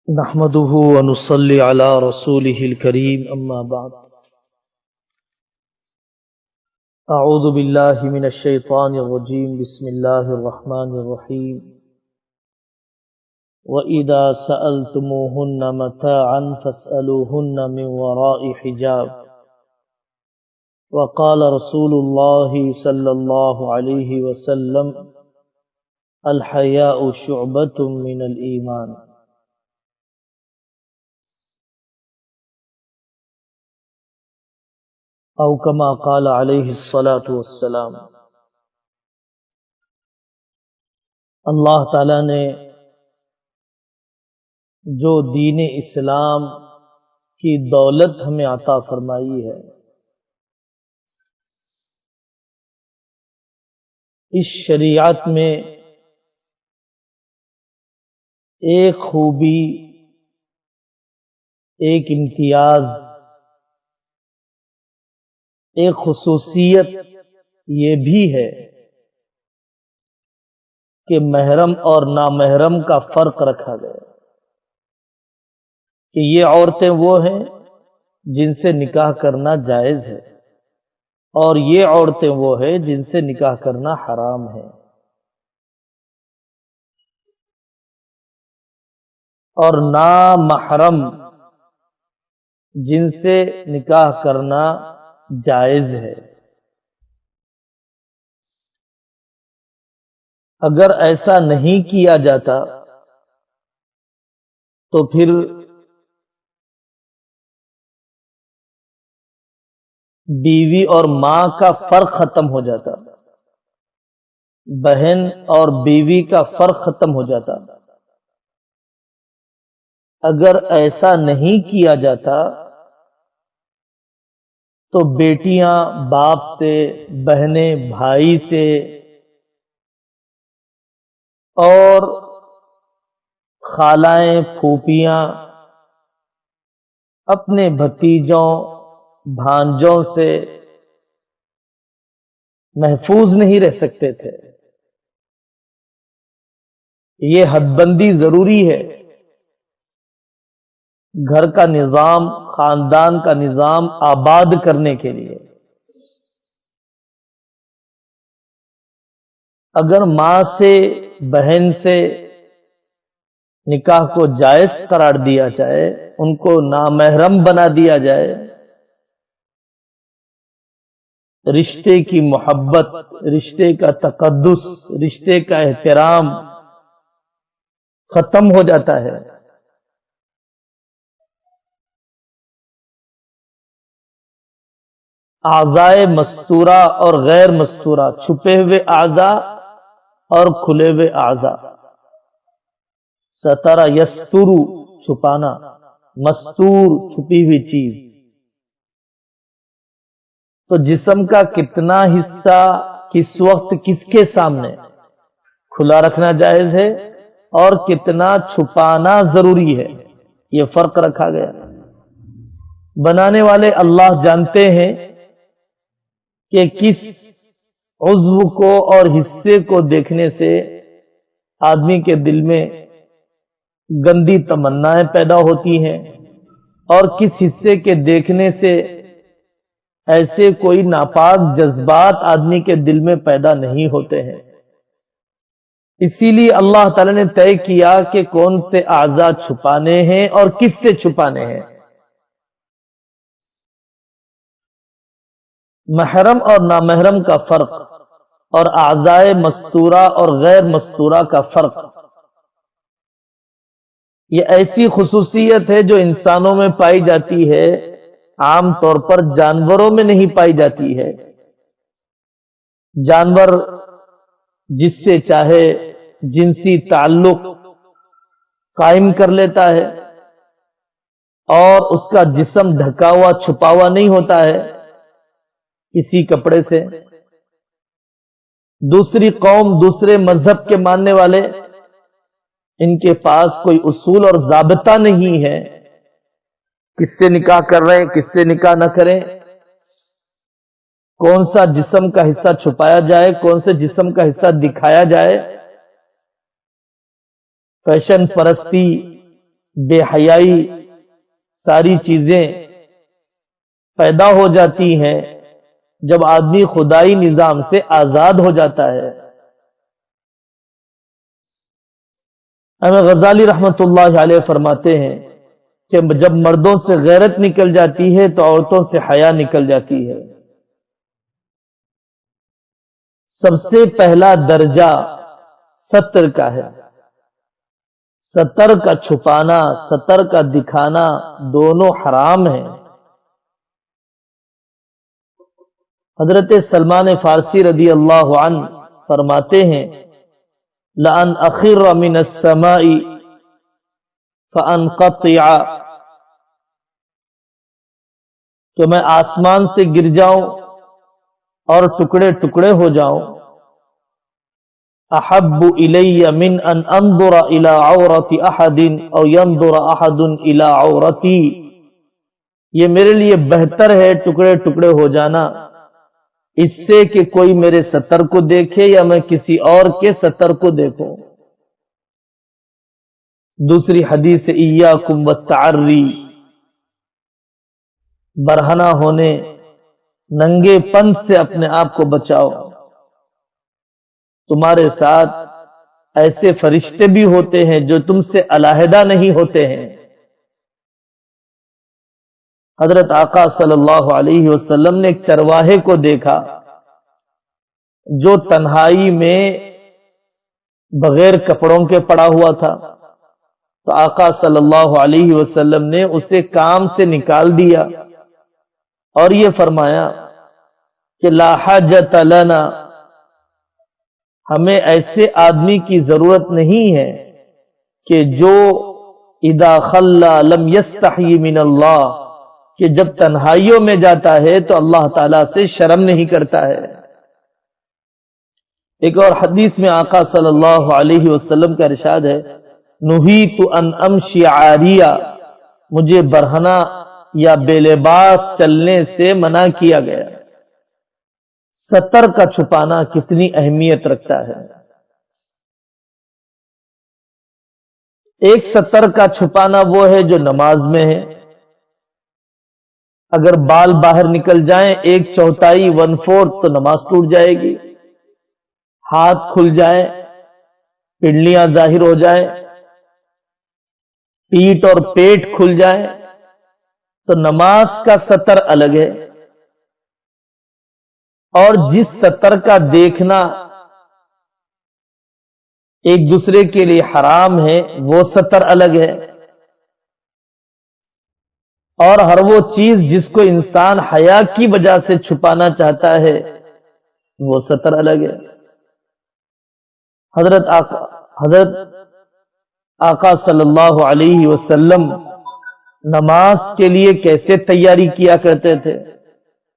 نحمده ونصلي على رسوله الكريم أما بعد أعوذ بالله من الشيطان الرجيم بسم الله الرحمن الرحيم وإذا سألتموهن متاعا فاسألوهن من وراء حجاب وقال رسول الله صلى الله عليه وسلم الحياء شعبة من الإيمان او کما قال علیہ الصلاۃ والسلام۔ اللہ تعالی نے جو دین اسلام کی دولت ہمیں عطا فرمائی ہے، اس شریعت میں ایک خوبی، ایک امتیاز، ایک خصوصیت یہ بھی ہے کہ محرم اور نامحرم کا فرق رکھا گیا کہ یہ عورتیں وہ ہیں جن سے نکاح کرنا جائز ہے اور یہ عورتیں وہ ہیں جن سے نکاح کرنا حرام ہے، اور نامحرم جن سے نکاح کرنا جائز ہے۔ اگر ایسا نہیں کیا جاتا تو پھر بیوی اور ماں کا فرق ختم ہو جاتا، بہن اور بیوی کا فرق ختم ہو جاتا۔ اگر ایسا نہیں کیا جاتا تو بیٹیاں باپ سے، بہنیں بھائی سے، اور خالائیں پھوپھیاں اپنے بھتیجوں بھانجوں سے محفوظ نہیں رہ سکتے تھے۔ یہ حد بندی ضروری ہے گھر کا نظام، خاندان کا نظام آباد کرنے کے لیے۔ اگر ماں سے، بہن سے نکاح کو جائز قرار دیا جائے، ان کو نامحرم بنا دیا جائے، رشتے کی محبت، رشتے کا تقدس، رشتے کا احترام ختم ہو جاتا ہے۔ اعضائے مستورہ اور غیر مستورہ، چھپے ہوئے اعضاء اور کھلے ہوئے اعضاء، سترہ یستر چھپانا، مستور چھپی ہوئی چیز، تو جسم کا کتنا حصہ کس وقت کس کے سامنے کھلا رکھنا جائز ہے اور کتنا چھپانا ضروری ہے، یہ فرق رکھا گیا۔ بنانے والے اللہ جانتے ہیں کہ کس عضو کو اور حصے کو دیکھنے سے آدمی کے دل میں گندی تمنائیں پیدا ہوتی ہیں اور کس حصے کے دیکھنے سے ایسے کوئی ناپاک جذبات آدمی کے دل میں پیدا نہیں ہوتے ہیں۔ اسی لیے اللہ تعالی نے طے کیا کہ کون سے اعضاء چھپانے ہیں اور کس سے چھپانے ہیں۔ محرم اور نامحرم کا فرق اور اعضائے مستورہ اور غیر مستورہ کا فرق، یہ ایسی خصوصیت ہے جو انسانوں میں پائی جاتی ہے، عام طور پر جانوروں میں نہیں پائی جاتی ہے۔ جانور جس سے چاہے جنسی تعلق قائم کر لیتا ہے اور اس کا جسم ڈھکا ہوا چھپا ہوا نہیں ہوتا ہے کسی کپڑے سے۔ دوسری قوم، دوسرے مذہب کے ماننے والے، ان کے پاس کوئی اصول اور ضابطہ نہیں ہے کس سے نکاح کر رہے ہیں، کس سے نکاح نہ کریں، کون سا جسم کا حصہ چھپایا جائے، کون سے جسم کا حصہ دکھایا جائے۔ فیشن پرستی بے حیائی ساری چیزیں پیدا ہو جاتی ہیں جب آدمی خدائی نظام سے آزاد ہو جاتا ہے۔ امام غزالی رحمت اللہ علیہ فرماتے ہیں کہ جب مردوں سے غیرت نکل جاتی ہے تو عورتوں سے حیا نکل جاتی ہے۔ سب سے پہلا درجہ ستر کا ہے۔ ستر کا چھپانا، ستر کا دکھانا دونوں حرام ہیں۔ حضرت سلمان فارسی رضی اللہ عنہ فرماتے ہیں لَأَنْ أَخِرَّ مِنَ السَّمَاءِ فَأَنْقَطِعَ، کہ میں آسمان سے گر جاؤں اور ٹکڑے ٹکڑے ہو جاؤں، احب الی من ان انظر الى عورت احد او ينظر احد الى عورتی، یہ میرے لیے بہتر ہے ٹکڑے ٹکڑے ہو جانا اس سے کہ کوئی میرے ستر کو دیکھے یا میں کسی اور کے ستر کو دیکھوں۔ دوسری حدیث ایاکم والتعری، برہنہ ہونے، ننگے پن سے اپنے آپ کو بچاؤ، تمہارے ساتھ ایسے فرشتے بھی ہوتے ہیں جو تم سے علیحدہ نہیں ہوتے ہیں۔ حضرت آقا صلی اللہ علیہ وسلم نے ایک چرواہے کو دیکھا جو تنہائی میں بغیر کپڑوں کے پڑا ہوا تھا، تو آقا صلی اللہ علیہ وسلم نے اسے کام سے نکال دیا اور یہ فرمایا کہ لا حاجت لنا، ہمیں ایسے آدمی کی ضرورت نہیں ہے کہ جو اذا خلا لم یستحی من اللہ، کہ جب تنہائیوں میں جاتا ہے تو اللہ تعالی سے شرم نہیں کرتا ہے۔ ایک اور حدیث میں آقا صلی اللہ علیہ وسلم کا ارشاد ہے نہیت ان امشی عاریہ، مجھے برہنہ یا بے لباس چلنے سے منع کیا گیا۔ ستر کا چھپانا کتنی اہمیت رکھتا ہے۔ ایک ستر کا چھپانا وہ ہے جو نماز میں ہے، اگر بال باہر نکل جائیں 1/4 1/4 تو نماز ٹوٹ جائے گی، ہاتھ کھل جائے، پنڈلیاں ظاہر ہو جائیں، پیٹ اور پیٹ کھل جائے تو نماز کا ستر الگ ہے، اور جس ستر کا دیکھنا ایک دوسرے کے لیے حرام ہے وہ ستر الگ ہے، اور ہر وہ چیز جس کو انسان حیا کی وجہ سے چھپانا چاہتا ہے وہ ستر الگ ہے۔ حضرت آقا صلی اللہ علیہ وسلم نماز کے لیے کیسے تیاری کیا کرتے تھے؟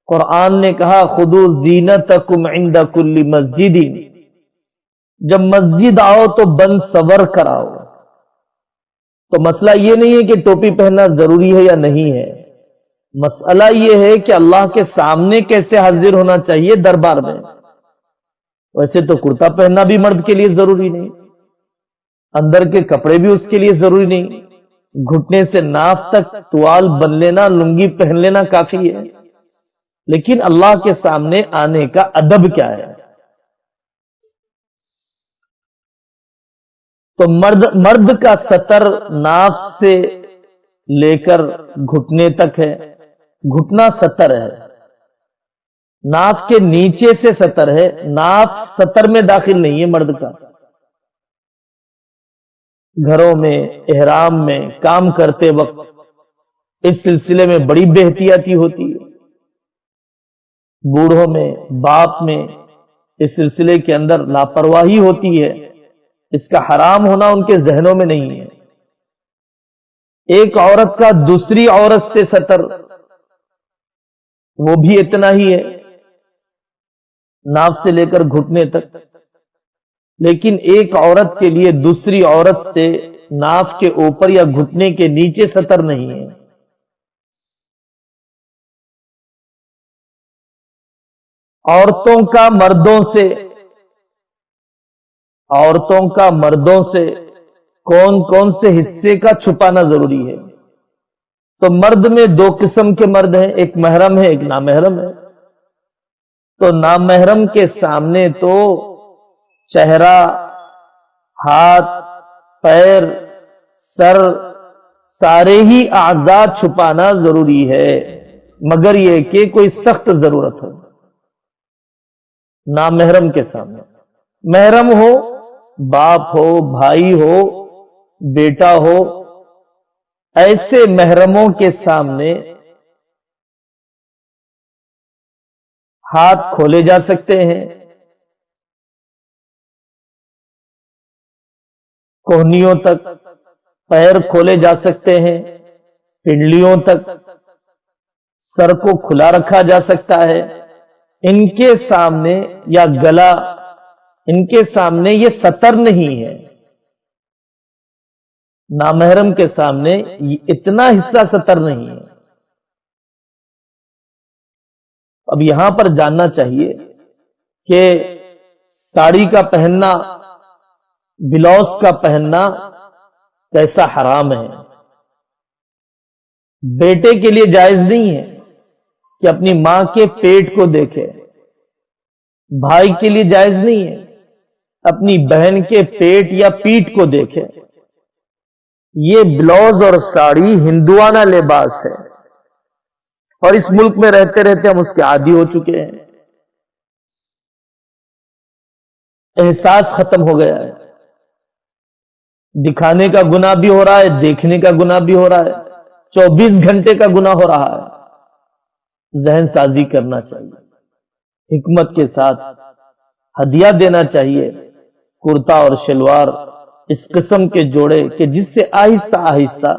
قرآن نے کہا خذوا زینتکم عند کل مسجد، جب مسجد آؤ تو بند سور کر آؤ۔ تو مسئلہ یہ نہیں ہے کہ ٹوپی پہننا ضروری ہے یا نہیں ہے، مسئلہ یہ ہے کہ اللہ کے سامنے کیسے حاضر ہونا چاہیے دربار میں۔ ویسے تو کرتا پہننا بھی مرد کے لیے ضروری نہیں، اندر کے کپڑے بھی اس کے لیے ضروری نہیں، گھٹنے سے ناف تک توال بن لینا، لنگی پہن لینا کافی ہے، لیکن اللہ کے سامنے آنے کا ادب کیا ہے؟ تو مرد کا ستر ناف سے لے کر گھٹنے تک ہے، گھٹنا ستر ہے، ناف کے نیچے سے ستر ہے، ناف ستر میں داخل نہیں ہے مرد کا۔ گھروں میں احرام میں کام کرتے وقت اس سلسلے میں بڑی بے احتیاطی ہوتی ہے، بوڑھوں میں باپ میں اس سلسلے کے اندر لاپرواہی ہوتی ہے، اس کا حرام ہونا ان کے ذہنوں میں نہیں ہے۔ ایک عورت کا دوسری عورت سے ستر وہ بھی اتنا ہی ہے، ناف سے لے کر گھٹنے تک، لیکن ایک عورت کے لیے دوسری عورت سے ناف کے اوپر یا گھٹنے کے نیچے ستر نہیں ہے۔ عورتوں کا مردوں سے کون کون سے حصے کا چھپانا ضروری ہے؟ تو مرد میں دو قسم کے مرد ہیں، ایک محرم ہے، ایک نامحرم ہے۔ تو نامحرم کے سامنے تو چہرہ، ہاتھ، پیر، سر، سارے ہی اعضاء چھپانا ضروری ہے، مگر یہ کہ کوئی سخت ضرورت ہو۔ نامحرم کے سامنے، محرم ہو، باپ ہو، بھائی ہو، بیٹا ہو، ایسے محرموں کے سامنے ہاتھ کھولے جا سکتے ہیں، کوہنیوں تک، پیر کھولے جا سکتے ہیں، پنڈلیوں تک، سر کو کھلا رکھا جا سکتا ہے۔ ان کے سامنے یا گلا، ان کے سامنے یہ ستر نہیں ہے۔ نامحرم کے سامنے اتنا حصہ ستر نہیں ہے۔ اب یہاں پر جاننا چاہیے کہ ساڑی کا پہننا، بلاؤز کا پہننا کیسا حرام ہے۔ بیٹے کے لیے جائز نہیں ہے کہ اپنی ماں کے پیٹ کو دیکھے، بھائی کے لیے جائز نہیں ہے اپنی بہن کے پیٹ یا پیٹھ کو دیکھے۔ یہ بلاؤز اور ساڑی ہندوانہ لباس ہے، اور اس ملک میں رہتے رہتے ہم اس کے عادی ہو چکے ہیں۔ احساس ختم ہو گیا ہے، دکھانے کا گناہ بھی ہو رہا ہے، دیکھنے کا گناہ بھی ہو رہا ہے، 24 گھنٹے کا گناہ ہو رہا ہے۔ ذہن سازی کرنا چاہیے، حکمت کے ساتھ ہدیہ دینا چاہیے، کرتا اور شلوار اس قسم کے جوڑے کہ جس سے آہستہ آہستہ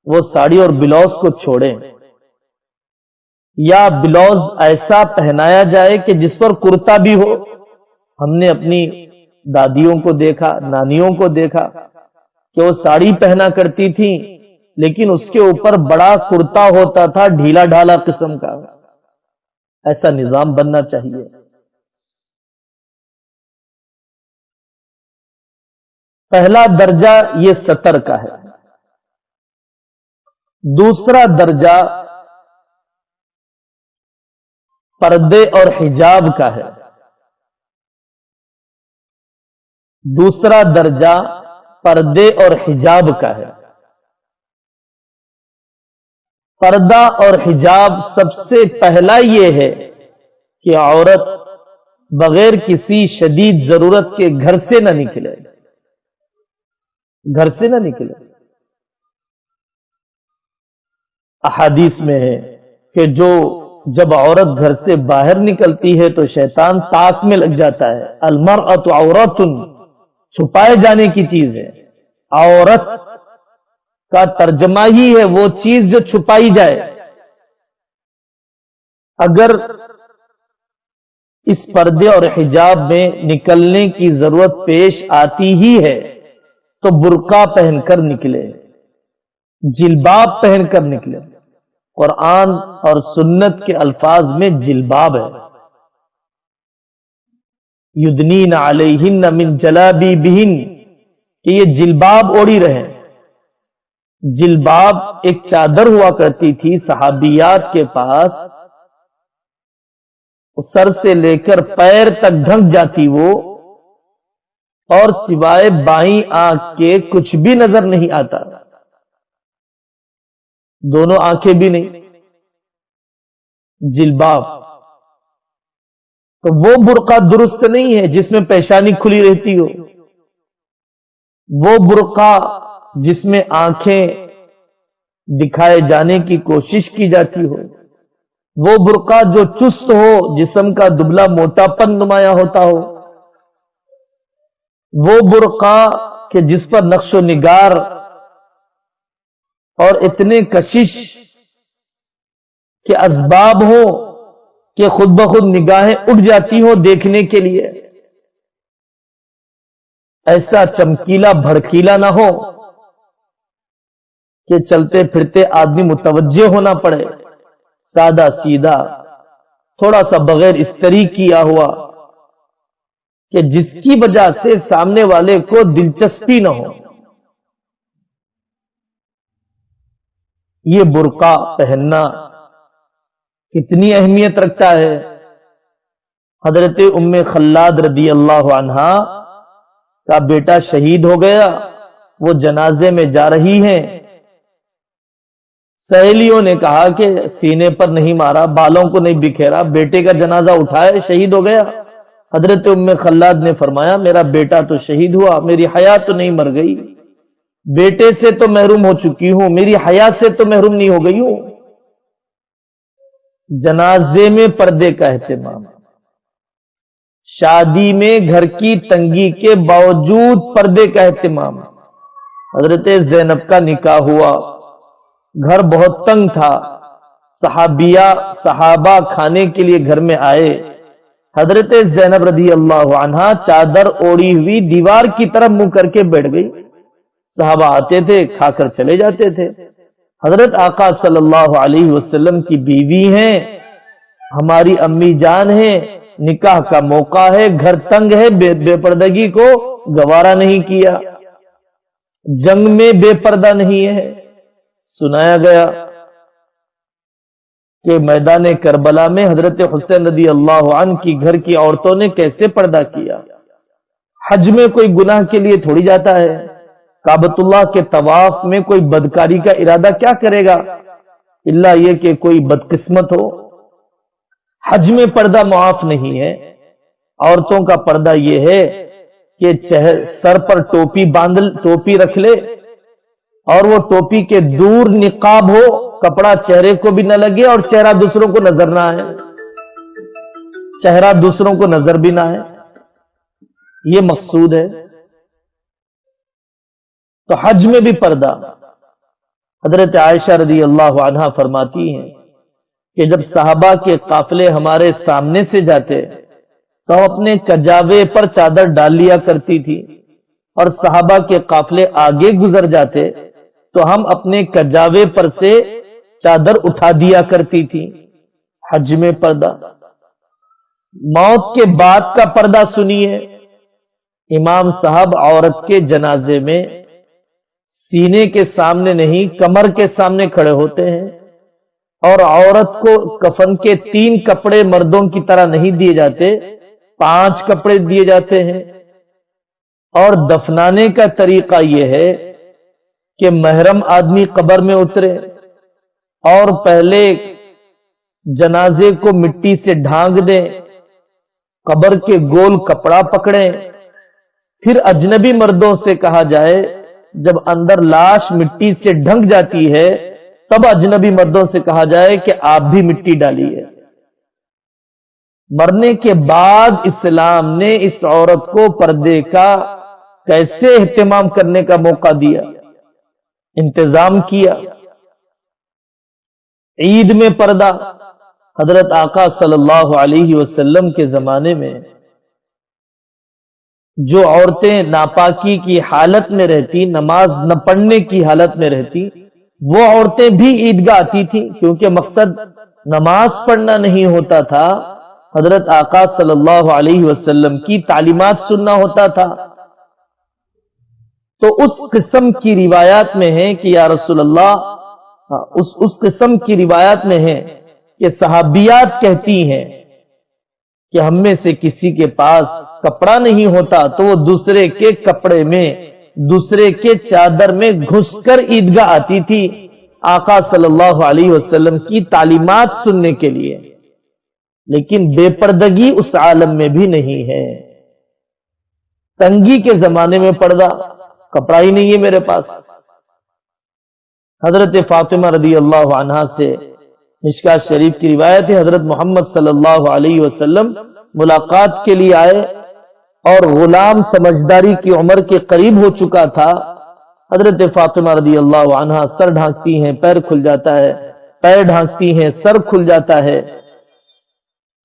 وہ ساڑی اور بلاؤز کو چھوڑیں، یا بلاؤز ایسا پہنایا جائے کہ جس پر کرتا بھی ہو۔ ہم نے اپنی دادیوں کو دیکھا، نانیوں کو دیکھا کہ وہ ساڑی پہنا کرتی تھیں، لیکن اس کے اوپر بڑا کرتا ہوتا تھا، ڈھیلا ڈھالا قسم کا۔ ایسا نظام بننا چاہیے۔ پہلا درجہ یہ ستر کا ہے، دوسرا درجہ پردے اور حجاب کا ہے۔ دوسرا درجہ پردے اور حجاب کا ہے۔ پردہ اور حجاب سب سے پہلا یہ ہے کہ عورت بغیر کسی شدید ضرورت کے گھر سے نہ نکلے، گھر سے نہ نکلے۔ احادیث میں ہے کہ جب عورت گھر سے باہر نکلتی ہے تو شیطان طاق میں لگ جاتا ہے۔ المرأۃ عورت، چھپائے جانے کی چیز ہے۔ عورت کا ترجمہ ہی ہے وہ چیز جو چھپائی جائے۔ اگر اس پردے اور حجاب میں نکلنے کی ضرورت پیش آتی ہی ہے تو برقع پہن کر نکلے، جلباب پہن کر نکلے۔ قرآن اور سنت کے الفاظ میں جلباب ہے، یدنین علیہن من جلابیبہن، کہ یہ جلباب اوڑی رہے۔ جلباب ایک چادر ہوا کرتی تھی صحابیات کے پاس، سر سے لے کر پیر تک ڈھک جاتی وہ، اور سوائے بائیں آنکھ کے کچھ بھی نظر نہیں آتا، دونوں آنکھیں بھی نہیں۔ جلباب تو وہ برقع درست نہیں ہے جس میں پیشانی کھلی رہتی ہو، وہ برقع جس میں آنکھیں دکھائے جانے کی کوشش کی جاتی ہو، وہ برقع جو چست ہو، جسم کا دبلا موٹا پن نمایاں ہوتا ہو، وہ برقع کہ جس پر نقش و نگار اور اتنے کشش کے اسباب ہو کہ خود بخود نگاہیں اٹھ جاتی ہوں دیکھنے کے لیے، ایسا چمکیلا بھڑکیلا نہ ہو کہ چلتے پھرتے آدمی متوجہ ہونا پڑے، سادہ سیدھا، تھوڑا سا بغیر استری کیا ہوا کہ جس کی وجہ سے سامنے والے کو دلچسپی نہ ہو۔ یہ برقع پہننا کتنی اہمیت رکھتا ہے. حضرت ام خلاد رضی اللہ عنہا کا بیٹا شہید ہو گیا، وہ جنازے میں جا رہی ہیں. سہیلیوں نے کہا کہ سینے پر نہیں مارا، بالوں کو نہیں بکھیرا، بیٹے کا جنازہ اٹھائے، شہید ہو گیا. حضرت ام خلاد نے فرمایا میرا بیٹا تو شہید ہوا، میری حیات تو نہیں مر گئی. بیٹے سے تو محروم ہو چکی ہوں، میری حیات سے تو محروم نہیں ہو گئی ہوں. جنازے میں پردے کا اہتمام، شادی میں گھر کی تنگی کے باوجود پردے کا اہتمام. حضرت زینب کا نکاح ہوا، گھر بہت تنگ تھا، صحابہ کھانے کے لیے گھر میں آئے. حضرت زینب رضی اللہ عنہا چادر اوڑی ہوئی دیوار کی طرف منہ کر کے بیٹھ گئی. صحابہ آتے تھے، کھا کر چلے جاتے تھے. حضرت آقا صلی اللہ علیہ وسلم کی بیوی ہیں، ہماری امی جان ہیں، نکاح کا موقع ہے، گھر تنگ ہے، بے پردگی کو گوارا نہیں کیا. جنگ میں بے پردہ نہیں ہے. سنایا گیا کہ میدان کربلا میں حضرت حسین رضی اللہ عنہ کی گھر کی عورتوں نے کیسے پردہ کیا. حج میں کوئی گناہ کے لیے تھوڑی جاتا ہے، کعبۃ اللہ کے طواف میں کوئی بدکاری کا ارادہ کیا کرے گا، الا یہ کہ کوئی بدقسمت ہو. حج میں پردہ معاف نہیں ہے. عورتوں کا پردہ یہ ہے کہ سر پر ٹوپی رکھ لے، اور وہ ٹوپی کے دور نقاب ہو، کپڑا چہرے کو بھی نہ لگے اور چہرہ دوسروں کو نظر نہ آئے، چہرہ دوسروں کو نظر بھی نہ آئے. یہ مقصود ہے. تو حج میں بھی پردہ. حضرت عائشہ رضی اللہ عنہا فرماتی ہیں کہ جب صحابہ کے قافلے ہمارے سامنے سے جاتے تو اپنے کجاوے پر چادر ڈال لیا کرتی تھی، اور صحابہ کے قافلے آگے گزر جاتے تو ہم اپنے کجاوے پر سے چادر اٹھا دیا کرتی تھی. حج میں پردہ. موت کے بعد کا پردہ سنیے. امام صاحب عورت کے جنازے میں سینے کے سامنے نہیں، کمر کے سامنے کھڑے ہوتے ہیں، اور عورت کو کفن کے 3 کپڑے مردوں کی طرح نہیں دیے جاتے، 5 کپڑے دیے جاتے ہیں. اور دفنانے کا طریقہ یہ ہے کہ محرم آدمی قبر میں اترے اور پہلے جنازے کو مٹی سے ڈھانک دیں، قبر کے گول کپڑا پکڑیں، پھر اجنبی مردوں سے کہا جائے جب اندر لاش مٹی سے ڈھنک جاتی ہے تب اجنبی مردوں سے کہا جائے کہ آپ بھی مٹی ڈالیے. مرنے کے بعد اسلام نے اس عورت کو پردے کا کیسے اہتمام کرنے کا موقع دیا، انتظام کیا. عید میں پردہ. حضرت آقا صلی اللہ علیہ وسلم کے زمانے میں جو عورتیں ناپاکی کی حالت میں رہتی، نماز نہ پڑھنے کی حالت میں رہتی، وہ عورتیں بھی عیدگاہ آتی تھیں، کیونکہ مقصد نماز پڑھنا نہیں ہوتا تھا، حضرت آقا صلی اللہ علیہ وسلم کی تعلیمات سننا ہوتا تھا. تو اس قسم کی روایات میں ہے کہ یا رسول اللہ، اس قسم کی روایات میں ہے کہ صحابیات کہتی ہیں کہ ہم میں سے کسی کے پاس کپڑا نہیں ہوتا تو وہ دوسرے کے کپڑے میں، دوسرے کے چادر میں گھس کر عیدگاہ آتی تھی آقا صلی اللہ علیہ وسلم کی تعلیمات سننے کے لیے. لیکن بے پردگی اس عالم میں بھی نہیں ہے. تنگی کے زمانے میں پردہ، کپڑا ہی نہیں ہے میرے پاس. حضرت فاطمہ رضی اللہ عنہا سے مشکات شریف کی روایت ہے، حضرت محمد صلی اللہ علیہ وسلم ملاقات کے لیے آئے اور غلام سمجھداری کی عمر کے قریب ہو چکا تھا. حضرت فاطمہ رضی اللہ عنہا سر ڈھانکتی ہیں، پیر کھل جاتا ہے، پیر ڈھانکتی ہیں، سر کھل جاتا ہے.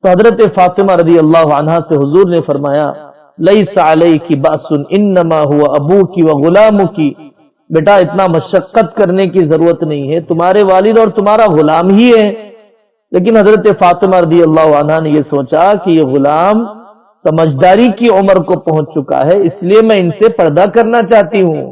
تو حضرت فاطمہ رضی اللہ عنہا سے حضور نے فرمایا لیس علیک باس انما هو ابوک وغلامک، بیٹا اتنا مشقت کرنے کی ضرورت نہیں ہے، تمہارے والد اور تمہارا غلام ہی ہے. لیکن حضرت فاطمہ رضی اللہ عنہا نے یہ سوچا کہ یہ غلام سمجھداری کی عمر کو پہنچ چکا ہے، اس لیے میں ان سے پردہ کرنا چاہتی ہوں.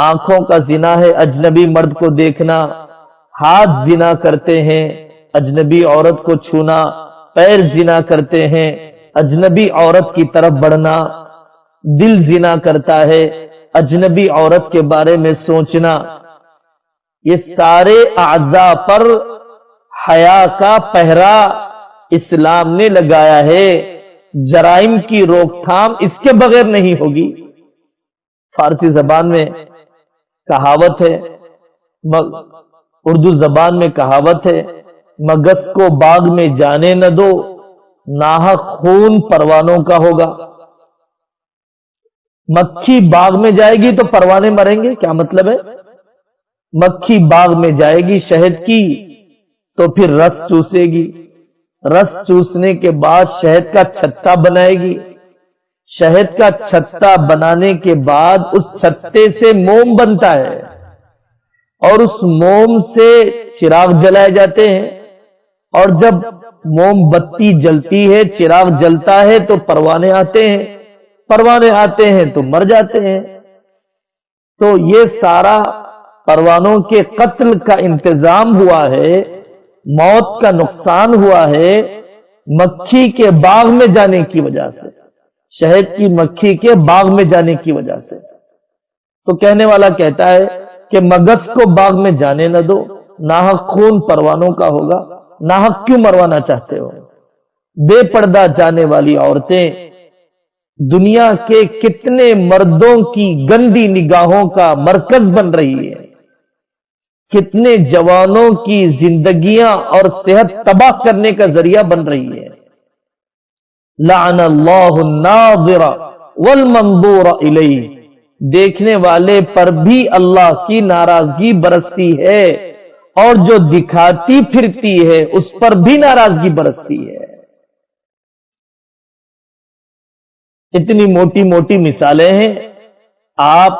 آنکھوں کا زنا ہے اجنبی مرد کو دیکھنا، ہاتھ زنا کرتے ہیں اجنبی عورت کو چھونا، پیر زنا کرتے ہیں اجنبی عورت کی طرف بڑھنا، دل زنا کرتا ہے اجنبی عورت کے بارے میں سوچنا، یہ سارے اعضاء پر حیا کا پہرا اسلام نے لگایا ہے۔ جرائم کی روک تھام اس کے بغیر نہیں ہوگی۔ فارسی زبان میں کہاوت ہے، اردو زبان میں کہاوت ہے، مگس کو باغ میں جانے نہ دو، ناحق خون پروانوں کا ہوگا۔ مکھی باغ میں جائے گی تو پروانے مریں گے، کیا مطلب ہے؟ مکھی باغ میں جائے گی شہد کی تو پھر رس چوسے گی، رس چوسنے کے بعد شہد کا چھتا بنائے گی، شہد کا چھتا بنانے کے بعد اس چھتے سے موم بنتا ہے اور اس موم سے چراغ جلائے جاتے ہیں، اور جب موم بتی جلتی ہے، چراغ جلتا ہے تو پروانے آتے ہیں، پروانے آتے ہیں تو مر جاتے ہیں۔ تو یہ سارا پروانوں کے قتل کا انتظام ہوا ہے، موت کا نقصان ہوا ہے مکھی کے باغ میں جانے کی وجہ سے، شہد کی مکھی کے باغ میں جانے کی وجہ سے۔ تو کہنے والا کہتا ہے کہ مگس کو باغ میں جانے نہ دو، ناحق خون پروانوں کا ہوگا۔ ناحق کیوں مروانا چاہتے ہو؟ بے پردہ جانے والی عورتیں دنیا کے کتنے مردوں کی گندی نگاہوں کا مرکز بن رہی ہے، کتنے جوانوں کی زندگیاں اور صحت تباہ کرنے کا ذریعہ بن رہی ہے۔ لعن اللہ الناظر والمنظور الیہ، دیکھنے والے پر بھی اللہ کی ناراضگی برستی ہے اور جو دکھاتی پھرتی ہے اس پر بھی ناراضگی برستی ہے۔ اتنی موٹی موٹی مثالیں ہیں۔ آپ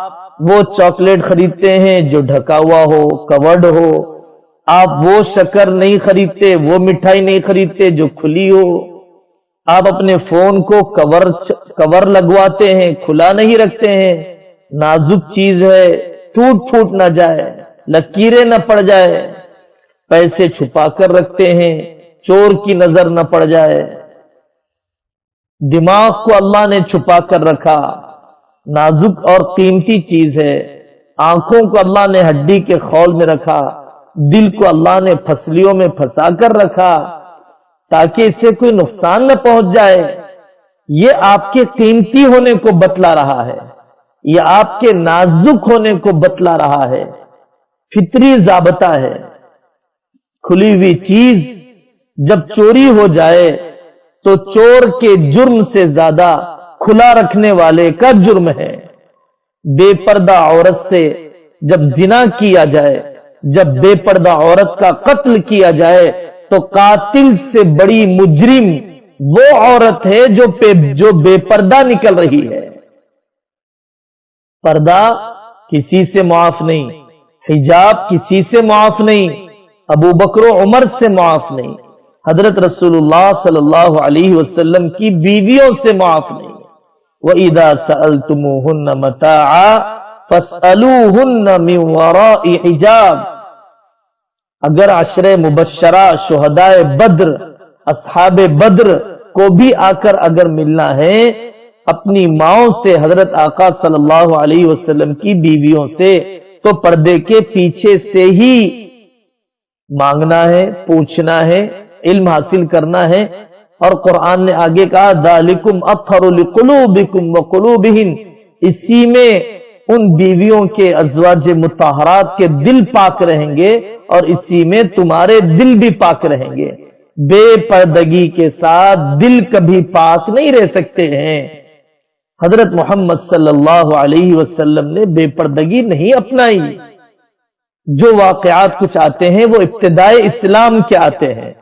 وہ چاکلیٹ خریدتے ہیں جو ڈھکا ہوا ہو، کورڈ ہو، آپ وہ شکر نہیں خریدتے، وہ مٹھائی نہیں خریدتے جو کھلی ہو، آپ اپنے فون کو کور لگواتے ہیں، کھلا نہیں رکھتے ہیں، نازک چیز ہے، ٹوٹ پھوٹ نہ جائے، لکیریں نہ پڑ جائے، پیسے چھپا کر رکھتے ہیں، چور کی نظر نہ پڑ جائے۔ دماغ کو اللہ نے چھپا کر رکھا، نازک اور قیمتی چیز ہے۔ آنکھوں کو اللہ نے ہڈی کے خول میں رکھا، دل کو اللہ نے پھسلیوں میں پھنسا کر رکھا تاکہ اس سے کوئی نقصان نہ پہنچ جائے۔ یہ آپ کے قیمتی ہونے کو بتلا رہا ہے، یہ آپ کے نازک ہونے کو بتلا رہا ہے، فطری ضابطہ ہے۔ کھلی ہوئی چیز جب چوری ہو جائے تو چور کے جرم سے زیادہ کھلا رکھنے والے کا جرم ہے۔ بے پردہ عورت سے جب زنا کیا جائے، جب بے پردہ عورت کا قتل کیا جائے تو قاتل سے بڑی مجرم وہ عورت ہے جو بے پردہ نکل رہی ہے۔ پردہ کسی سے معاف نہیں، حجاب کسی سے معاف نہیں، ابو بکر و عمر سے معاف نہیں، حضرت رسول اللہ صلی اللہ علیہ وسلم کی بیویوں سے معاف نہیں۔ وَإِذَا سَأَلْتُمُوهُنَّ مَتَاعًا فَاسْأَلُوهُنَّ مِنْ وَرَاءِ حِجَابٍ، اگر عشرہ مبشرہ شہدائے بدر، اصحاب بدر کو بھی آ کر اگر ملنا ہے اپنی ماؤں سے، حضرت آقا صلی اللہ علیہ وسلم کی بیویوں سے، تو پردے کے پیچھے سے ہی مانگنا ہے، پوچھنا ہے، علم حاصل کرنا ہے۔ اور قرآن نے آگے کہا ذالکم اطہر لقلوبکم وقلوبہن، اسی میں ان بیویوں کے ازواج مطہرات کے دل پاک رہیں گے اور اسی میں تمہارے دل بھی پاک رہیں گے۔ بے پردگی کے ساتھ دل کبھی پاک نہیں رہ سکتے ہیں۔ حضرت محمد صلی اللہ علیہ وسلم نے بے پردگی نہیں اپنائی۔ جو واقعات کچھ آتے ہیں وہ ابتدائے اسلام کے آتے ہیں،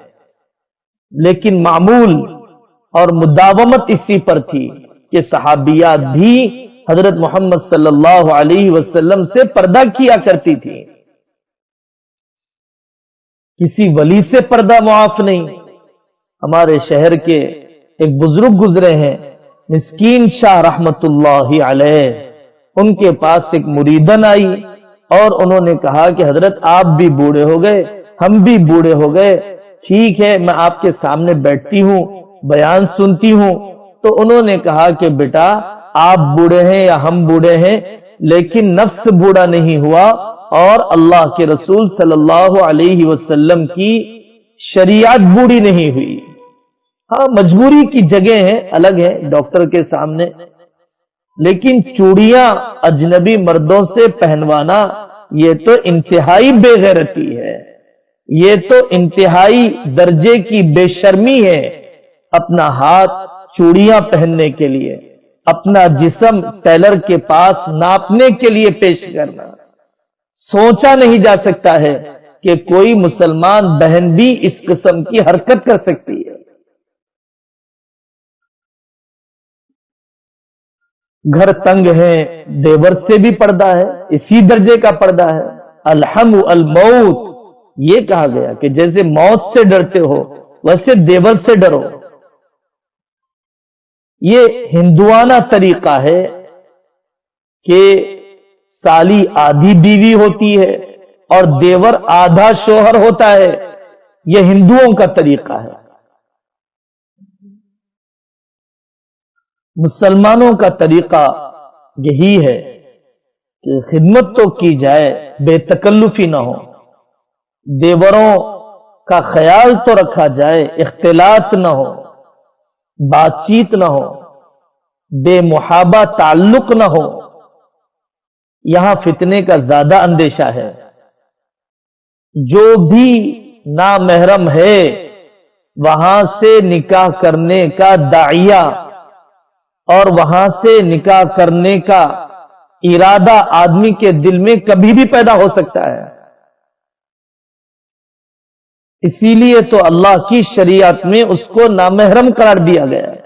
لیکن معمول اور مداومت اسی پر تھی کہ صحابیات بھی حضرت محمد صلی اللہ علیہ وسلم سے پردہ کیا کرتی تھی۔ کسی ولی سے پردہ معاف نہیں۔ ہمارے شہر کے ایک بزرگ گزرے ہیں، مسکین شاہ رحمت اللہ علیہ، ان کے پاس ایک مریدن آئی اور انہوں نے کہا کہ حضرت آپ بھی بوڑھے ہو گئے، ہم بھی بوڑھے ہو گئے، ٹھیک ہے میں آپ کے سامنے بیٹھتی ہوں، بیان سنتی ہوں۔ تو انہوں نے کہا کہ بیٹا آپ بوڑھے ہیں یا ہم بوڑھے ہیں، لیکن نفس بوڑھا نہیں ہوا اور اللہ کے رسول صلی اللہ علیہ وسلم کی شریعت بوڑھی نہیں ہوئی۔ ہاں مجبوری کی جگہ ہے، الگ ہے ڈاکٹر کے سامنے، لیکن چوڑیاں اجنبی مردوں سے پہنوانا یہ تو انتہائی بے غیرتی ہے، یہ تو انتہائی درجے کی بے شرمی ہے۔ اپنا ہاتھ چوڑیاں پہننے کے لیے، اپنا جسم ٹیلر کے پاس ناپنے کے لیے پیش کرنا، سوچا نہیں جا سکتا ہے کہ کوئی مسلمان بہن بھی اس قسم کی حرکت کر سکتی ہے۔ گھر تنگ ہے، دیور سے بھی پردہ ہے، اسی درجے کا پردہ ہے۔ الحم الموت، یہ کہا گیا کہ جیسے موت سے ڈرتے ہو ویسے دیور سے ڈرو۔ یہ ہندوانہ طریقہ ہے کہ سالی آدھی بیوی ہوتی ہے اور دیور آدھا شوہر ہوتا ہے، یہ ہندوؤں کا طریقہ ہے۔ مسلمانوں کا طریقہ یہی ہے کہ خدمت تو کی جائے، بے تکلفی نہ ہو، دیوروں کا خیال تو رکھا جائے، اختلاط نہ ہو، بات چیت نہ ہو، بے محابہ تعلق نہ ہو۔ یہاں فتنے کا زیادہ اندیشہ ہے۔ جو بھی نامحرم ہے وہاں سے نکاح کرنے کا داعیہ اور وہاں سے نکاح کرنے کا ارادہ آدمی کے دل میں کبھی بھی پیدا ہو سکتا ہے۔ اسی لیے تو اللہ کی شریعت میں اس کو نامحرم قرار دیا گیا ہے۔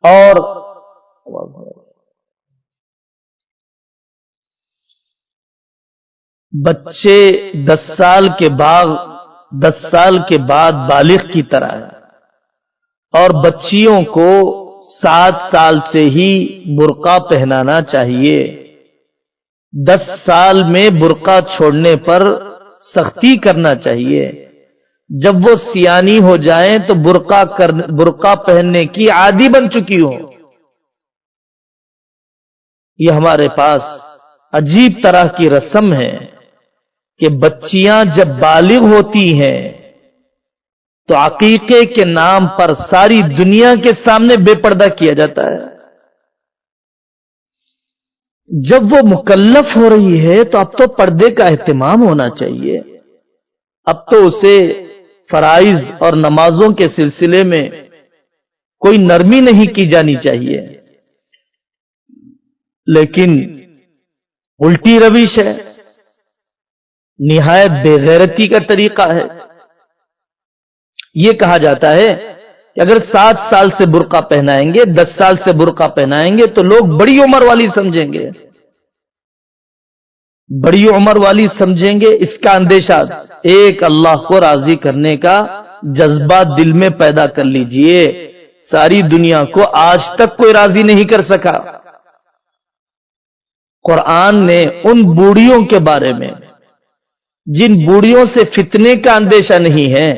اور بچے 10 سال کے بعد بالغ کی طرح ہے، اور بچیوں کو 7 سال سے ہی برقع پہنانا چاہیے۔ 10 سال میں برقع چھوڑنے پر سختی کرنا چاہیے۔ جب وہ سیانی ہو جائیں تو برقع پہننے کی عادی بن چکی ہو۔ یہ ہمارے پاس عجیب طرح کی رسم ہے کہ بچیاں جب بالغ ہوتی ہیں تو عقیقے کے نام پر ساری دنیا کے سامنے بے پردہ کیا جاتا ہے۔ جب وہ مکلف ہو رہی ہے تو اب تو پردے کا اہتمام ہونا چاہیے، اب تو اسے فرائض اور نمازوں کے سلسلے میں کوئی نرمی نہیں کی جانی چاہیے، لیکن الٹی روش ہے، نہایت بے غیرتی کا طریقہ ہے۔ یہ کہا جاتا ہے کہ اگر 7 سال سے برقع پہنائیں گے، 10 سال سے برقع پہنائیں گے تو لوگ بڑی عمر والی سمجھیں گے، بڑی عمر والی سمجھیں گے۔ اس کا اندیشہ، ایک اللہ کو راضی کرنے کا جذبہ دل میں پیدا کر لیجئے۔ ساری دنیا کو آج تک کوئی راضی نہیں کر سکا۔ قرآن نے ان بوڑھیوں کے بارے میں جن بوڑھیوں سے فتنے کا اندیشہ نہیں ہے،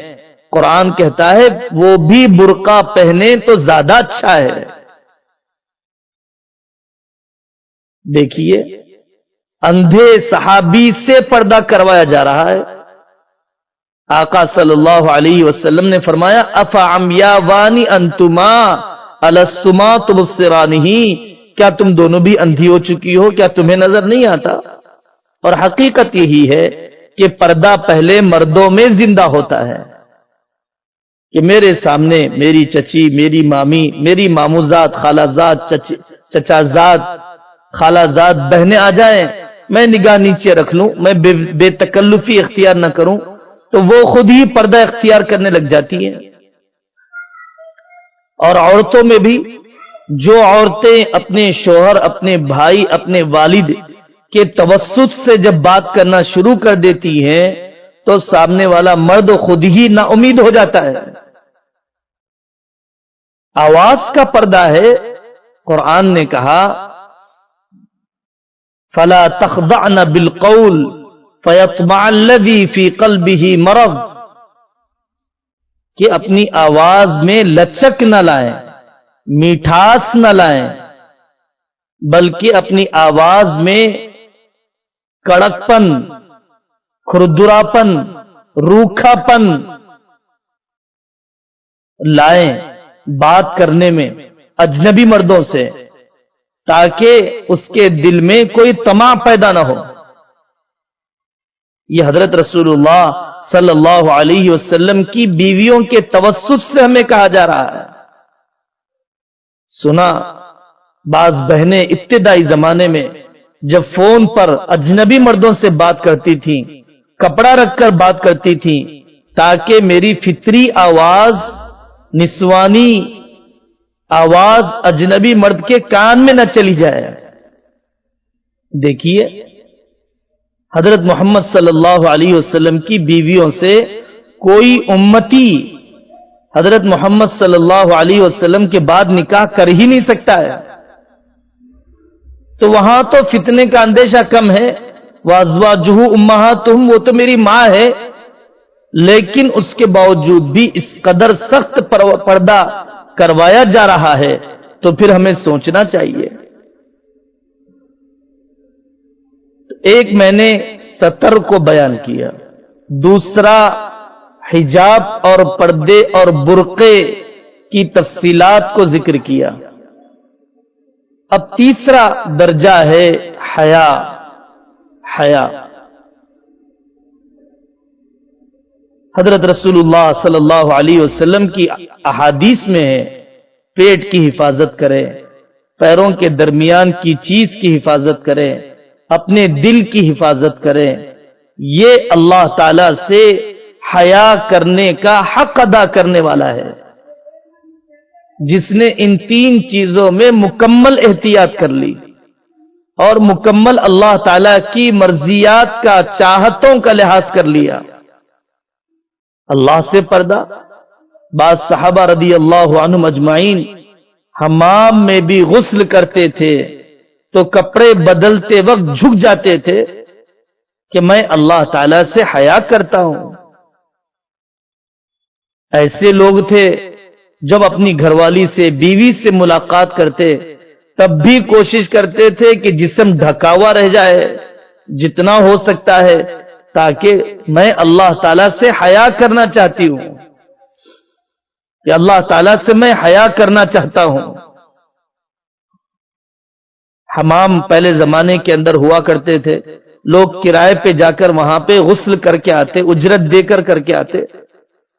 قرآن کہتا ہے وہ بھی برقع پہنے تو زیادہ اچھا ہے۔ دیکھیے اندھے صحابی سے پردہ کروایا جا رہا ہے۔ آقا صلی اللہ علیہ وسلم نے فرمایا افعمیاوانی انتما الستما تبصرانہ، کیا تم دونوں بھی اندھی ہو چکی ہو، کیا تمہیں نظر نہیں آتا؟ اور حقیقت یہی ہے کہ پردہ پہلے مردوں میں زندہ ہوتا ہے کہ میرے سامنے میری چچی، میری مامی، میری ماموزاد، خالہ زاد، چچا زاد، خالہ زاد بہنیں آ جائیں، میں نگاہ نیچے رکھ لوں، میں بے تکلفی اختیار نہ کروں تو وہ خود ہی پردہ اختیار کرنے لگ جاتی ہیں۔ اور عورتوں میں بھی جو عورتیں اپنے شوہر، اپنے بھائی، اپنے والد کے توسط سے جب بات کرنا شروع کر دیتی ہیں تو سامنے والا مرد خود ہی نا امید ہو جاتا ہے۔ آواز کا پردہ ہے، قرآن نے کہا فَلَا تَخْضَعْنَ بِالْقَوْلِ فَيَطْمَعَ الَّذِي فِي قَلْبِهِ مَرَضٌ، کہ اپنی آواز میں لچک نہ لائیں، میٹھاس نہ لائیں، بلکہ اپنی آواز میں کڑک پن، کھردرا پن، روکھا پن لائیں بات کرنے میں اجنبی مردوں سے، تاکہ اس کے دل میں کوئی طمع پیدا نہ ہو۔ یہ حضرت رسول اللہ صلی اللہ علیہ وسلم کی بیویوں کے توسط سے ہمیں کہا جا رہا ہے۔ سنا بعض بہنیں ابتدائی زمانے میں جب فون پر اجنبی مردوں سے بات کرتی تھیں، کپڑا رکھ کر بات کرتی تھیں تاکہ میری فطری آواز، نسوانی آواز اجنبی مرد کے کان میں نہ چلی جائے۔ دیکھیے حضرت محمد صلی اللہ علیہ وسلم کی بیویوں سے کوئی امتی حضرت محمد صلی اللہ علیہ وسلم کے بعد نکاح کر ہی نہیں سکتا ہے، تو وہاں تو فتنے کا اندیشہ کم ہے۔ وَأَزْوَاجُهُ أُمَّهَاتُهُمْ، وہ تو میری ماں ہے، لیکن اس کے باوجود بھی اس قدر سخت پردہ کروایا جا رہا ہے، تو پھر ہمیں سوچنا چاہیے۔ ایک میں نے ستر کو بیان کیا، دوسرا حجاب اور پردے اور برقعے کی تفصیلات کو ذکر کیا، اب تیسرا درجہ ہے حیا۔ حضرت رسول اللہ صلی اللہ علیہ وسلم کی احادیث میں ہے پیٹ کی حفاظت کرے، پیروں کے درمیان کی چیز کی حفاظت کرے، اپنے دل کی حفاظت کرے۔ یہ اللہ تعالی سے حیا کرنے کا حق ادا کرنے والا ہے، جس نے ان تین چیزوں میں مکمل احتیاط کر لی اور مکمل اللہ تعالی کی مرضیات کا، چاہتوں کا لحاظ کر لیا۔ اللہ سے پردہ، بعض صحابہ رضی اللہ عنہم اجمعین حمام میں بھی غسل کرتے تھے تو کپڑے بدلتے وقت جھک جاتے تھے کہ میں اللہ تعالی سے حیا کرتا ہوں۔ ایسے لوگ تھے جب اپنی گھر والی سے، بیوی سے ملاقات کرتے تب بھی کوشش کرتے تھے کہ جسم ڈھکا ہوا رہ جائے جتنا ہو سکتا ہے، تاکہ میں اللہ تعالیٰ سے حیا کرنا چاہتی ہوں، کہ اللہ تعالیٰ سے میں حیا کرنا چاہتا ہوں۔ حمام پہلے زمانے کے اندر ہوا کرتے تھے، لوگ کرائے پہ جا کر وہاں پہ غسل کر کے آتے، اجرت دے کر کے آتے۔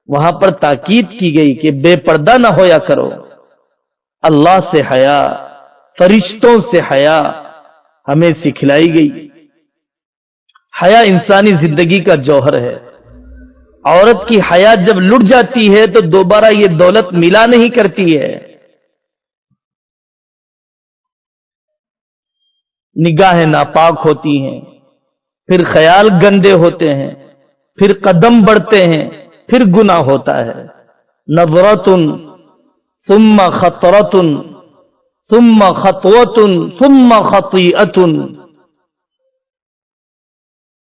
وہاں پر تاکید کی گئی کہ بے پردہ نہ ہویا کرو، اللہ سے حیا، فرشتوں سے حیا ہمیں سکھلائی گئی۔ حیا انسانی زندگی کا جوہر ہے۔ عورت کی حیا جب لٹ جاتی ہے تو دوبارہ یہ دولت ملا نہیں کرتی ہے۔ نگاہیں ناپاک ہوتی ہیں، پھر خیال گندے ہوتے ہیں، پھر قدم بڑھتے ہیں، پھر گناہ ہوتا ہے۔ نظرۃ ثم خطرۃ ثم خطوۃ ثم خطیئۃ،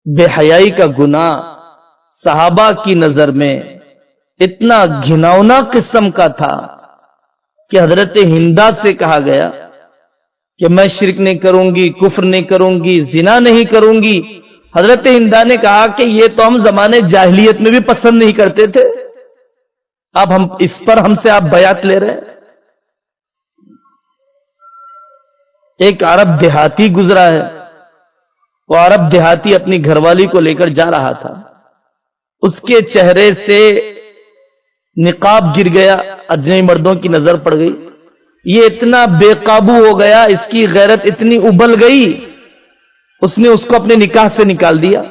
بے حیائی کا گناہ صحابہ کی نظر میں اتنا گھناؤنا قسم کا تھا کہ حضرت ہندا سے کہا گیا کہ میں شرک نہیں کروں گی، کفر نہیں کروں گی، زنا نہیں کروں گی۔ حضرت ہندا نے کہا کہ یہ تو ہم زمانے جاہلیت میں بھی پسند نہیں کرتے تھے، اب ہم اس پر ہم سے آپ بیعت لے رہے ہیں۔ ایک عرب دیہاتی گزرا ہے، وہ عرب دیہاتی اپنی گھر والی کو لے کر جا رہا تھا، اس کے چہرے سے نقاب گر گیا، اجنبی مردوں کی نظر پڑ گئی، یہ اتنا بے قابو ہو گیا، اس کی غیرت اتنی ابل گئی، اس نے اس کو اپنے نکاح سے نکال دیا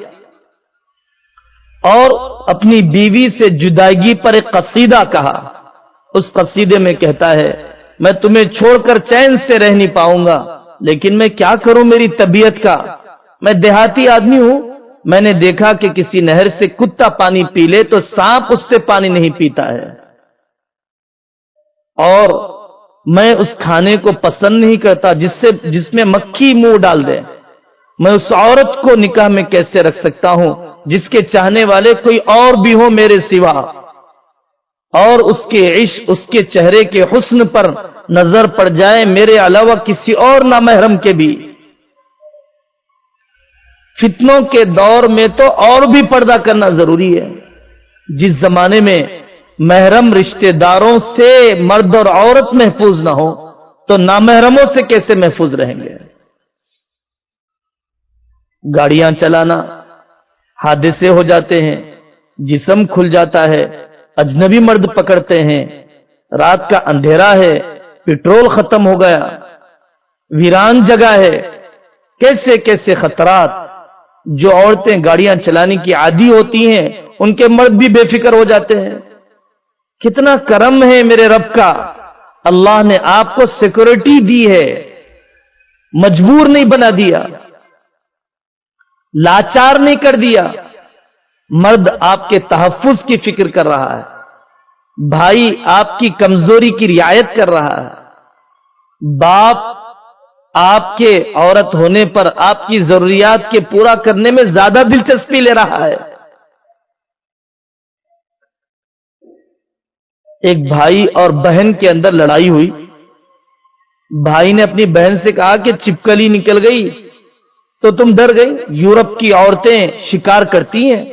اور اپنی بیوی سے جدائی پر ایک قصیدہ کہا۔ اس قصیدے میں کہتا ہے میں تمہیں چھوڑ کر چین سے رہ نہیں پاؤں گا، لیکن میں کیا کروں میری طبیعت کا، میں دیہاتی آدمی ہوں، میں نے دیکھا کہ کسی نہر سے کتا پانی پی لے تو سانپ اس سے پانی نہیں پیتا ہے، اور میں اس کھانے کو پسند نہیں کرتا جس میں مکھی منہ ڈال دے. میں اس عورت کو نکاح میں کیسے رکھ سکتا ہوں جس کے چاہنے والے کوئی اور بھی ہو میرے سوا، اور اس کے عشق، اس کے چہرے کے حسن پر نظر پڑ جائے میرے علاوہ کسی اور نامحرم کے بھی. فتنوں کے دور میں تو اور بھی پردہ کرنا ضروری ہے. جس زمانے میں محرم رشتہ داروں سے مرد اور عورت محفوظ نہ ہو تو نامحرموں سے کیسے محفوظ رہیں گے؟ گاڑیاں چلانا، حادثے ہو جاتے ہیں، جسم کھل جاتا ہے، اجنبی مرد پکڑتے ہیں، رات کا اندھیرا ہے، پیٹرول ختم ہو گیا، ویران جگہ ہے، کیسے کیسے خطرات. جو عورتیں گاڑیاں چلانے کی عادی ہوتی ہیں ان کے مرد بھی بے فکر ہو جاتے ہیں. کتنا کرم ہے میرے رب کا، اللہ نے آپ کو سیکورٹی دی ہے، مجبور نہیں بنا دیا، لاچار نہیں کر دیا. مرد آپ کے تحفظ کی فکر کر رہا ہے، بھائی آپ کی کمزوری کی رعایت کر رہا ہے، باپ آپ کے عورت ہونے پر آپ کی ضروریات کے پورا کرنے میں زیادہ دلچسپی لے رہا ہے. ایک بھائی اور بہن کے اندر لڑائی ہوئی. بھائی نے اپنی بہن سے کہا کہ چپکلی نکل گئی تو تم ڈر گئی. یورپ کی عورتیں شکار کرتی ہیں،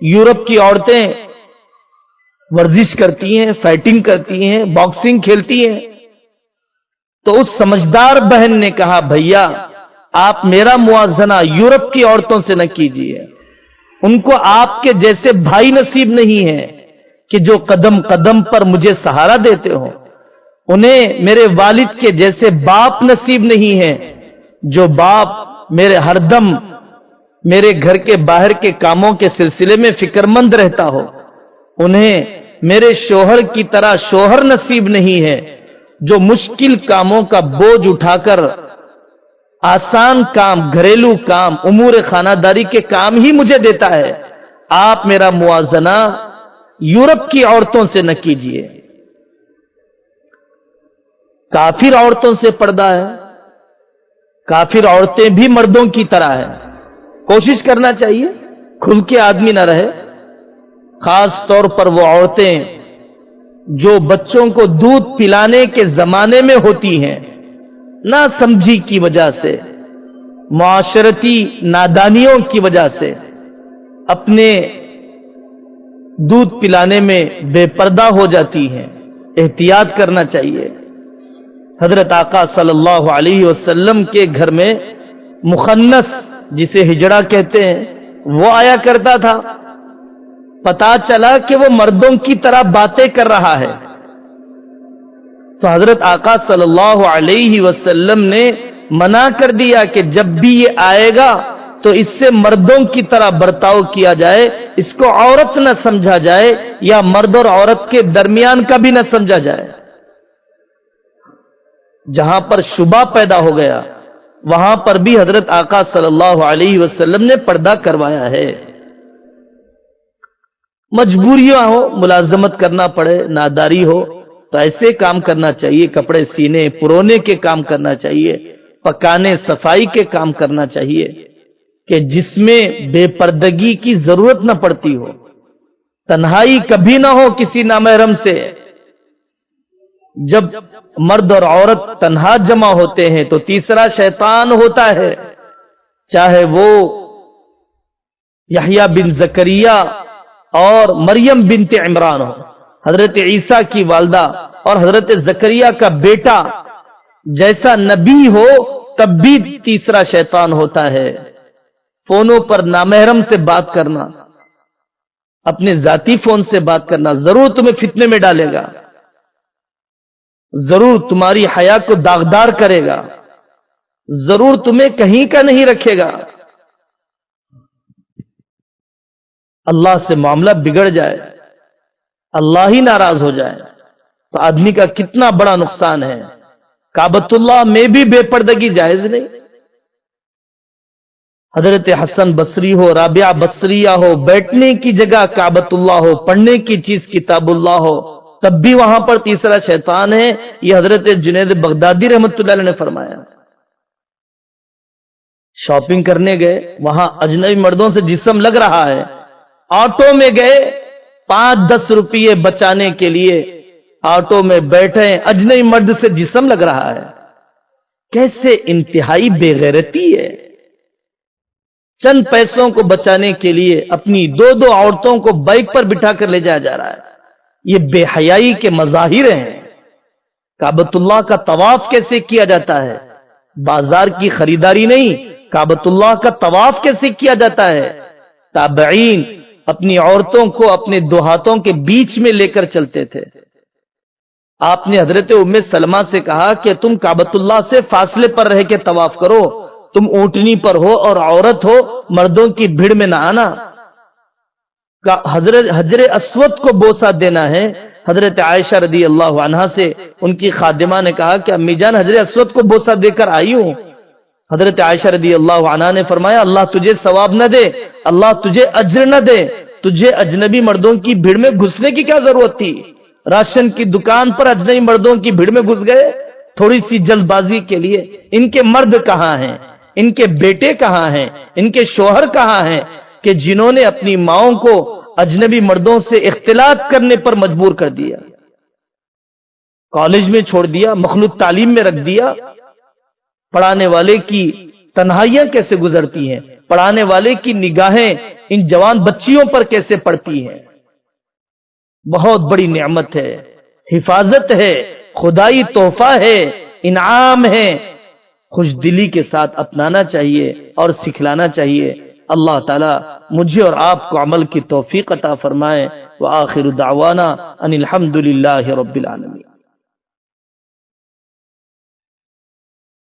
یورپ کی عورتیں ورزش کرتی ہیں، فائٹنگ کرتی ہیں، باکسنگ کھیلتی ہیں. تو اس سمجھدار بہن نے کہا بھیا آپ میرا موازنہ یورپ کی عورتوں سے نہ کیجیے، ان کو آپ کے جیسے بھائی نصیب نہیں ہے کہ جو قدم قدم پر مجھے سہارا دیتے ہو. انہیں میرے والد کے جیسے باپ نصیب نہیں ہے جو باپ میرے ہر دم میرے گھر کے باہر کے کاموں کے سلسلے میں فکر مند رہتا ہو. انہیں میرے شوہر کی طرح شوہر نصیب نہیں ہے جو مشکل کاموں کا بوجھ اٹھا کر آسان کام، گھریلو کام، امور خانہ داری کے کام ہی مجھے دیتا ہے. آپ میرا موازنہ یورپ کی عورتوں سے نہ کیجیے. کافر عورتوں سے پردہ ہے، کافر عورتیں بھی مردوں کی طرح ہیں. کوشش کرنا چاہیے کھل کے آدمی نہ رہے، خاص طور پر وہ عورتیں جو بچوں کو دودھ پلانے کے زمانے میں ہوتی ہیں، نہ سمجھی کی وجہ سے، معاشرتی نادانیوں کی وجہ سے اپنے دودھ پلانے میں بے پردہ ہو جاتی ہیں. احتیاط کرنا چاہیے. حضرت آقا صلی اللہ علیہ وسلم کے گھر میں مخنث جسے ہجڑا کہتے ہیں وہ آیا کرتا تھا. پتا چلا کہ وہ مردوں کی طرح باتیں کر رہا ہے تو حضرت آقا صلی اللہ علیہ وسلم نے منع کر دیا کہ جب بھی یہ آئے گا تو اس سے مردوں کی طرح برتاؤ کیا جائے، اس کو عورت نہ سمجھا جائے یا مرد اور عورت کے درمیان کا بھی نہ سمجھا جائے. جہاں پر شبہ پیدا ہو گیا وہاں پر بھی حضرت آقا صلی اللہ علیہ وسلم نے پردہ کروایا ہے. مجبوریاں ہو، ملازمت کرنا پڑے، ناداری ہو تو ایسے کام کرنا چاہیے، کپڑے سینے پرونے کے کام کرنا چاہیے، پکانے صفائی کے کام کرنا چاہیے کہ جس میں بے پردگی کی ضرورت نہ پڑتی ہو. تنہائی کبھی نہ ہو کسی نامحرم سے. جب مرد اور عورت تنہا جمع ہوتے ہیں تو تیسرا شیطان ہوتا ہے، چاہے وہ یحییٰ بن زکریا اور مریم بنت عمران ہو، حضرت عیسیٰ کی والدہ اور حضرت زکریا کا بیٹا، جیسا نبی ہو تب بھی تیسرا شیطان ہوتا ہے. فونوں پر نامحرم سے بات کرنا، اپنے ذاتی فون سے بات کرنا ضرور تمہیں فتنے میں ڈالے گا، ضرور تمہاری حیا کو داغدار کرے گا، ضرور تمہیں کہیں کا نہیں رکھے گا. اللہ سے معاملہ بگڑ جائے، اللہ ہی ناراض ہو جائے تو آدمی کا کتنا بڑا نقصان ہے. کعبۃ اللہ میں بھی بے پردگی جائز نہیں. حضرت حسن بصری ہو، رابعہ بصریہ ہو، بیٹھنے کی جگہ کعبۃ اللہ ہو، پڑھنے کی چیز کتاب اللہ ہو، تب بھی وہاں پر تیسرا شیطان ہے. یہ حضرت جنید بغدادی رحمت اللہ علیہ نے فرمایا. شاپنگ کرنے گئے, وہاں اجنبی مردوں سے جسم لگ رہا ہے. آٹو میں گئے, 5-10 روپئے بچانے کے لیے آٹو میں بیٹھے, اجنبی مرد سے جسم لگ رہا ہے. کیسے انتہائی بے غیرتی ہے. چند پیسوں کو بچانے کے لیے اپنی 2 عورتوں کو بائک پر بٹھا کر لے جایا جا رہا ہے. یہ بے حیائی کے مظاہر ہیں. کعبۃ اللہ کا طواف کیسے کیا جاتا ہے؟ بازار کی خریداری نہیں, کعبۃ اللہ کا طواف کیسے کیا جاتا ہے؟ تابعین اپنی عورتوں کو اپنے 2 ہاتھوں کے بیچ میں لے کر چلتے تھے. آپ نے حضرت ام سلمہ سے کہا کہ تم کعبۃ اللہ سے فاصلے پر رہ کے طواف کرو, تم اونٹنی پر ہو اور عورت ہو, مردوں کی بھیڑ میں نہ آنا. حجر اسود کو بوسہ دینا ہے. حضرت عائشہ رضی اللہ عنہا سے ان کی خادمہ نے کہا کہ امی جان حجر اسود کو بوسہ دے کر آئی ہوں. حضرت عائشہ رضی اللہ عنہا نے فرمایا اللہ تجھے ثواب نہ دے, اللہ تجھے اجر نہ دے, تجھے اجنبی مردوں کی بھیڑ میں گھسنے کی کیا ضرورت تھی؟ راشن کی دکان پر اجنبی مردوں کی بھیڑ میں گھس گئے تھوڑی سی جلد بازی کے لیے. ان کے مرد کہاں ہیں؟ ان کے بیٹے کہاں ہیں؟ ان کے شوہر کہاں ہیں کہ جنہوں نے اپنی ماؤں کو اجنبی مردوں سے اختلاط کرنے پر مجبور کر دیا, کالج میں چھوڑ دیا, مخلوط تعلیم میں رکھ دیا. پڑھانے والے کی تنہائیاں کیسے گزرتی ہیں, پڑھانے والے کی نگاہیں ان جوان بچیوں پر کیسے پڑتی ہیں. بہت بڑی نعمت ہے, حفاظت ہے, خدائی تحفہ ہے, انعام ہے. خوش دلی کے ساتھ اپنانا چاہیے اور سکھلانا چاہیے. اللہ تعالی مجھے اور آپ کو عمل کی توفیق عطا فرمائے. وآخر دعوانا ان الحمد للہ رب العالمین.